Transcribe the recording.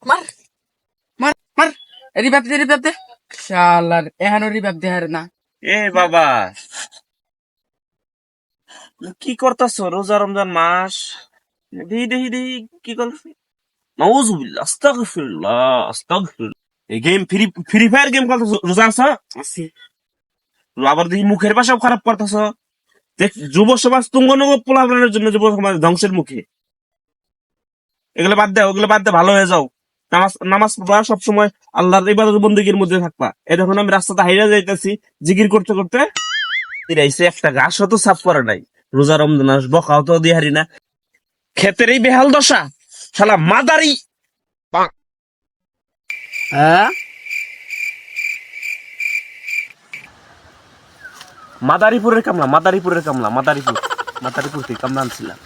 মার মার মার রিভাইভ দে শালার এহানো রিভাইভ দে হারে না। এ বাবা, কি করতাছ? রোজা রমজান মাস, দেহি দেহি দেহি কি কর? নাউজুবিল্লাহ, আস্তাগফিরুল্লাহ, আস্তাগফিরুল্লাহ। এই গেম ফ্রি ফায়ার গেম খেলতেছ? রোজা আছ? আছে আবার দেখি মুখের ভাষাও খারাপ করতেছ। দেখ, যুব সমাজ তুঙ্গনগ পোলাপানের জন্য যুব সমাজ ধ্বংসের মুখে। এগুলো বাদ দাও, ওগুলো বাদ দে, ভালো হয়ে যাও। নামাজ নামাজ পড়া সবসময় আল্লাহর ইবাদত বন্দেগীর মধ্যে থাকবা। এ দেখুন আমি রাস্তাতে হাইরা যাইতেছি, জিকির করতে করতে এসে একটা ঘাসও তো সাফ করে নাই। রোজা রমজান মাস, বকাও তো দিয়ে হারি না। ক্ষেতের এই বেহাল দশা, শালা মাদারি। হ্যাঁ মাদারীপুরের কামলা, মাদারীপুরের কামলা, মাদারীপুর থেকে কামলা আনছিলাম।